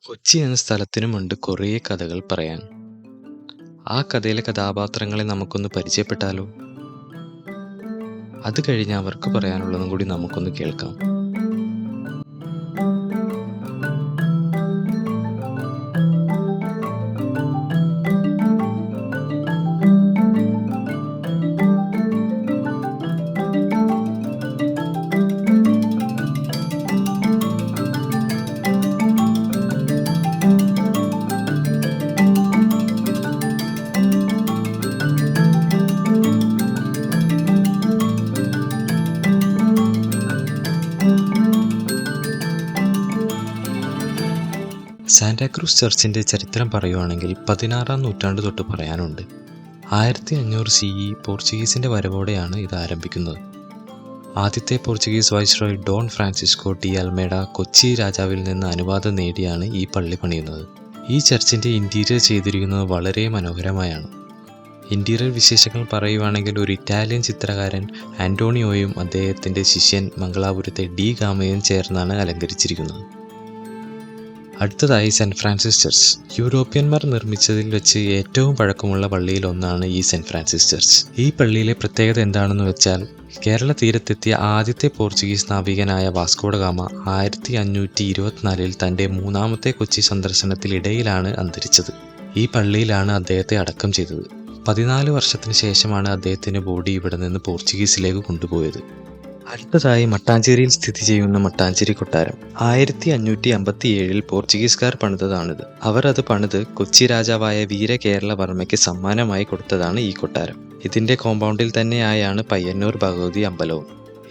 കൊച്ചി എന്ന സ്ഥലത്തിനുമുണ്ട് കുറേ കഥകൾ പറയാൻ. ആ കഥയിലെ കഥാപാത്രങ്ങളെ നമുക്കൊന്ന് പരിചയപ്പെട്ടാലോ? അത് കഴിഞ്ഞ് അവർക്ക് പറയാനുള്ളതും കൂടി നമുക്കൊന്ന് കേൾക്കാം. സാന്റാക്രൂസ് ചർച്ചിൻ്റെ ചരിത്രം പറയുവാണെങ്കിൽ 16-ാം നൂറ്റാണ്ട് തൊട്ട് പറയാനുണ്ട്. 1500 CE പോർച്ചുഗീസിൻ്റെ വരവോടെയാണ് ഇത് ആരംഭിക്കുന്നത്. ആദ്യത്തെ Portuguese viceroy Don Francisco de Almeida Kochi രാജാവിൽ നിന്ന് അനുവാദം നേടിയാണ് ഈ പള്ളി പണിയുന്നത്. ഈ ചർച്ചിൻ്റെ ഇൻറ്റീരിയർ ചെയ്തിരിക്കുന്നത് വളരെ മനോഹരമായാണ്. ഇൻറ്റീരിയർ വിശേഷങ്ങൾ പറയുവാണെങ്കിൽ ഒരു ഇറ്റാലിയൻ ചിത്രകാരൻ ആൻറ്റോണിയോയും അദ്ദേഹത്തിൻ്റെ ശിഷ്യൻ മംഗളാപുരത്തെ ഡി ഗാമയും ചേർന്നാണ് അലങ്കരിച്ചിരിക്കുന്നത്. അടുത്തതായി സെൻറ്റ് ഫ്രാൻസിസ് ചർച്ച്. യൂറോപ്യന്മാർ നിർമ്മിച്ചതിൽ വെച്ച് ഏറ്റവും പഴക്കമുള്ള പള്ളിയിൽ ഒന്നാണ് ഈ സെൻറ്റ് ഫ്രാൻസിസ് ചർച്ച്. ഈ പള്ളിയിലെ പ്രത്യേകത എന്താണെന്ന് വെച്ചാൽ, കേരള തീരത്തെത്തിയ ആദ്യത്തെ പോർച്ചുഗീസ് നാവികനായ വാസ്കോ ഡ ഗാമ 1524 തൻ്റെ 3ാമത്തെ കൊച്ചി സന്ദർശനത്തിനിടയിലാണ് അന്തരിച്ചത്. ഈ പള്ളിയിലാണ് അദ്ദേഹത്തെ അടക്കം ചെയ്തത്. 14 വർഷത്തിന് ശേഷമാണ് അദ്ദേഹത്തിൻ്റെ ബോഡി ഇവിടെ നിന്ന് പോർച്ചുഗീസിലേക്ക് കൊണ്ടുപോയത്. അടുത്തതായി മട്ടാഞ്ചേരിയിൽ സ്ഥിതി ചെയ്യുന്ന മട്ടാഞ്ചേരി കൊട്ടാരം. 1557 പോർച്ചുഗീസുകാർ പണിതതാണിത്. അവർ അത് പണിത് കൊച്ചി രാജാവായ വീരകേരളവർമ്മയ്ക്ക് സമ്മാനമായി കൊടുത്തതാണ് ഈ കൊട്ടാരം. ഇതിന്റെ കോമ്പൗണ്ടിൽ തന്നെയായാണ് പയ്യന്നൂർ ഭഗവതി അമ്പലവും.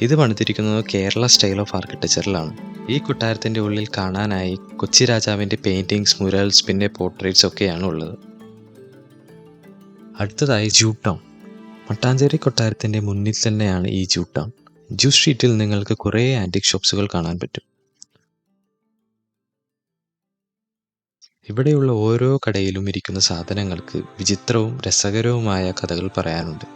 ഇത് പണിതിരിക്കുന്നത് കേരള സ്റ്റൈൽ ഓഫ് ആർക്കിടെക്ചറിലാണ്. ഈ കൊട്ടാരത്തിന്റെ ഉള്ളിൽ കാണാനായി കൊച്ചി രാജാവിന്റെ പെയിന്റിങ്സ്, മുറൽസ്, പിന്നെ പോർട്രേറ്റ്സ് ഒക്കെയാണ് ഉള്ളത്. അടുത്തതായി ജൂട്ടൗൺ. മട്ടാഞ്ചേരി കൊട്ടാരത്തിന്റെ മുന്നിൽ തന്നെയാണ് ഈ ജൂട്ടൗൺ. ജൂ സ്ട്രീറ്റിൽ നിങ്ങൾക്ക് കുറേ ആൻറ്റിക് ഷോപ്സുകൾ കാണാൻ പറ്റും. ഇവിടെയുള്ള ഓരോ കടയിലും ഇരിക്കുന്ന സാധനങ്ങൾക്ക് വിചിത്രവും രസകരവുമായ കഥകൾ പറയാനുണ്ട്.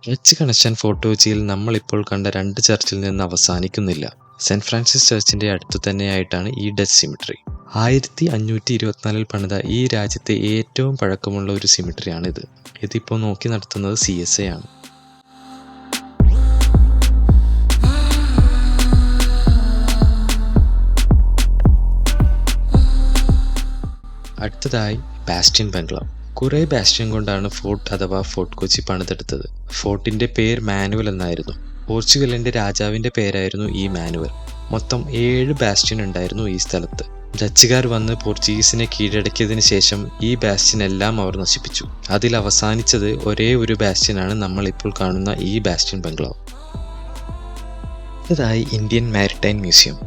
ചർച്ച് കണക്ഷൻ ഫോർട്ട്കൊച്ചിയിൽ നമ്മളിപ്പോൾ കണ്ട 2 ചർച്ചിൽ നിന്ന് അവസാനിക്കുന്നില്ല. സെൻറ്റ് ഫ്രാൻസിസ് ചർച്ചിൻ്റെ അടുത്തു തന്നെയായിട്ടാണ് ഈ ഡച്ച് സിമിട്രി. 1524 പണിത ഈ രാജ്യത്തെ ഏറ്റവും പഴക്കമുള്ള ഒരു സിമിട്രിയാണിത്. ഇതിപ്പോൾ നോക്കി നടത്തുന്നത് CSI ആണ്. അടുത്തതായി ബാസ്റ്റിൻ ബംഗ്ലാവ്. കുറേ ബാസ്റ്റിൻ കൊണ്ടാണ് ഫോർട്ട് അഥവാ ഫോർട്ട് കൊച്ചി പണിതെടുത്തത്. ഫോർട്ടിന്റെ പേര് മാനുവൽ എന്നായിരുന്നു. പോർച്ചുഗലിന്റെ രാജാവിന്റെ പേരായിരുന്നു ഈ മാനുവൽ. മൊത്തം 7 ബാസ്റ്റിൻ ഉണ്ടായിരുന്നു ഈ സ്ഥലത്ത്. ഡച്ചുകാർ വന്ന് പോർച്ചുഗീസിനെ കീഴടക്കിയതിന് ശേഷം ഈ ബാസ്റ്റിൻ എല്ലാം അവർ നശിപ്പിച്ചു. അതിൽ അവസാനിച്ചത് ഒരേ ഒരു ബാസ്റ്റിനാണ് നമ്മൾ ഇപ്പോൾ കാണുന്ന ഈ ബാസ്റ്റിൻ ബംഗ്ലാവ്. അടുത്തതായി Indian maritime museum.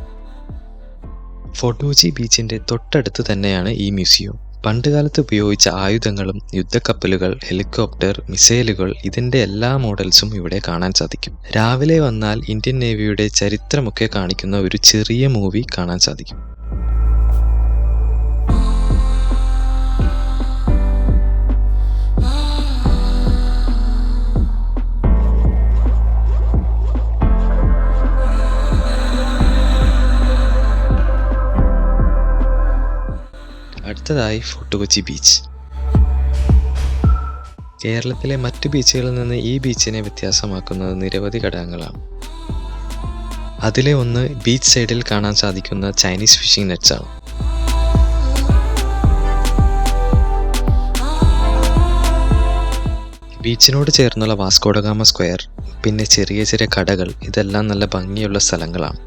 Fort Kochi ബീച്ചിന്റെ തൊട്ടടുത്ത് തന്നെയാണ് ഈ മ്യൂസിയം. പണ്ടുകാലത്ത് ഉപയോഗിച്ച ആയുധങ്ങളും യുദ്ധക്കപ്പലുകൾ, ഹെലികോപ്റ്റർ, മിസൈലുകൾ, ഇതിന്റെ എല്ലാ മോഡൽസും ഇവിടെ കാണാൻ സാധിക്കും. രാവിലെ വന്നാൽ ഇന്ത്യൻ നേവിയുടെ ചരിത്രമൊക്കെ കാണിക്കുന്ന ഒരു ചെറിയ മൂവി കാണാൻ സാധിക്കും. അടുത്തതായി ഫോർട്ട് കൊച്ചി ബീച്ച്. കേരളത്തിലെ മറ്റു ബീച്ചുകളിൽ നിന്ന് ഈ ബീച്ചിനെ വ്യത്യാസമാക്കുന്നത് നിരവധി ഘടകങ്ങളാണ്. അതിലെ ഒന്ന് ബീച്ച് സൈഡിൽ കാണാൻ സാധിക്കുന്ന ചൈനീസ് ഫിഷിംഗ് നെറ്റ്സ് ആണ്. ബീച്ചിനോട് ചേർന്നുള്ള വാസ്കോ ഡ ഗാമ സ്ക്വയർ, പിന്നെ ചെറിയ ചെറിയ കടകൾ, ഇതെല്ലാം നല്ല ഭംഗിയുള്ള സ്ഥലങ്ങളാണ്.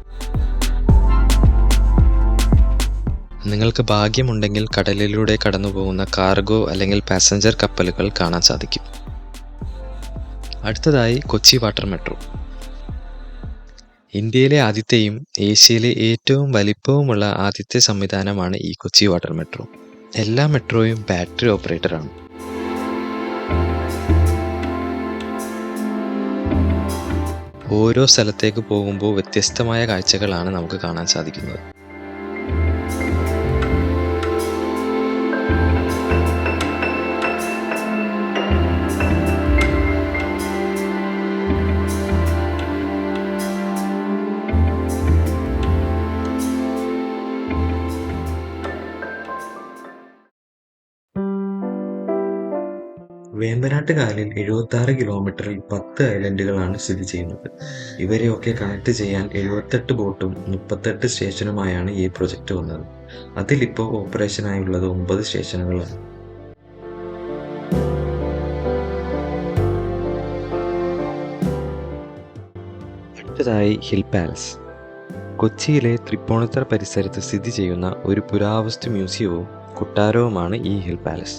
നിങ്ങൾക്ക് ഭാഗ്യമുണ്ടെങ്കിൽ കടലിലൂടെ കടന്നു പോകുന്ന കാർഗോ അല്ലെങ്കിൽ പാസഞ്ചർ കപ്പലുകൾ കാണാൻ സാധിക്കും. അടുത്തതായി കൊച്ചി വാട്ടർ മെട്രോ. ഇന്ത്യയിലെ ആദ്യത്തെയും ഏഷ്യയിലെ ഏറ്റവും വലിപ്പവുമുള്ള ആദ്യത്തെ സംവിധാനമാണ് ഈ കൊച്ചി വാട്ടർ മെട്രോ. എല്ലാ മെട്രോയും ബാറ്ററി ഓപ്പറേറ്ററാണ്. ഓരോ സ്ഥലത്തേക്ക് പോകുമ്പോൾ വ്യത്യസ്തമായ കാഴ്ചകളാണ് നമുക്ക് കാണാൻ സാധിക്കുന്നത്. വേമ്പനാട്ട് കായലിൽ 76 കിലോമീറ്ററിൽ 10 ഐലൻഡുകളാണ് സ്ഥിതി ചെയ്യുന്നത്. ഇവരെയൊക്കെ കണക്ട് ചെയ്യാൻ 78 ബോട്ടും 38 സ്റ്റേഷനുമായാണ് ഈ പ്രൊജക്ട് വന്നത്. അതിലിപ്പോൾ ഓപ്പറേഷനായുള്ളത് 9 സ്റ്റേഷനുകളാണ്. അടുത്തതായി ഹിൽ പാലസ്. കൊച്ചിയിലെ തൃപ്പൂണിത്തുറ പരിസരത്ത് സ്ഥിതി ചെയ്യുന്ന ഒരു പുരാവസ്തു മ്യൂസിയവും കൊട്ടാരവുമാണ് ഈ ഹിൽ പാലസ്.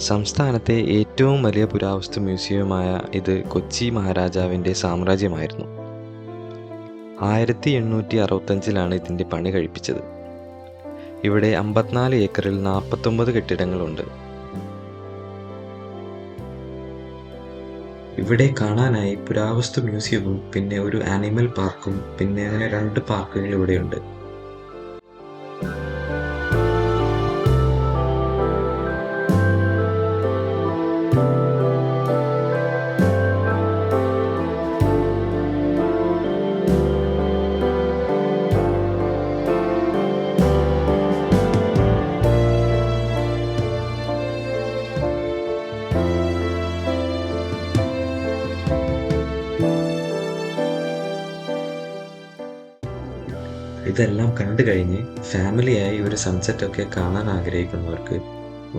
സംസ്ഥാനത്തെ ഏറ്റവും വലിയ പുരാവസ്തു മ്യൂസിയമായ ഇത് കൊച്ചി മഹാരാജാവിൻ്റെ സാമ്രാജ്യമായിരുന്നു. 1865 ഇതിൻ്റെ പണി കഴിപ്പിച്ചത്. ഇവിടെ 54 ഏക്കറിൽ 49 കെട്ടിടങ്ങളുണ്ട്. ഇവിടെ കാണാനായി പുരാവസ്തു മ്യൂസിയവും പിന്നെ ഒരു ആനിമൽ പാർക്കും പിന്നെ അങ്ങനെ 2 പാർക്കുകൾ ഇവിടെയുണ്ട്. ഇതെല്ലാം കണ്ടു കഴിഞ്ഞ് ഫാമിലിയായി ഒരു സൺസെറ്റ് ഒക്കെ കാണാൻ ആഗ്രഹിക്കുന്നവർക്ക്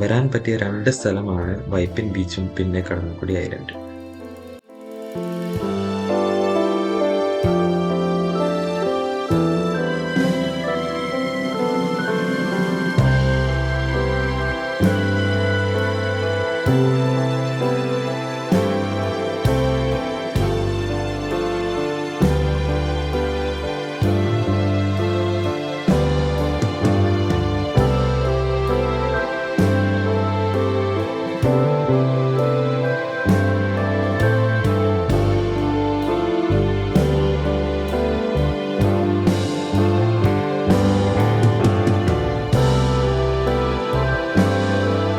വരാൻ പറ്റിയ 2 സ്ഥലമാണ് വൈപ്പിൻ ബീച്ചും പിന്നെ കടമക്കുടി ഐലൻഡും.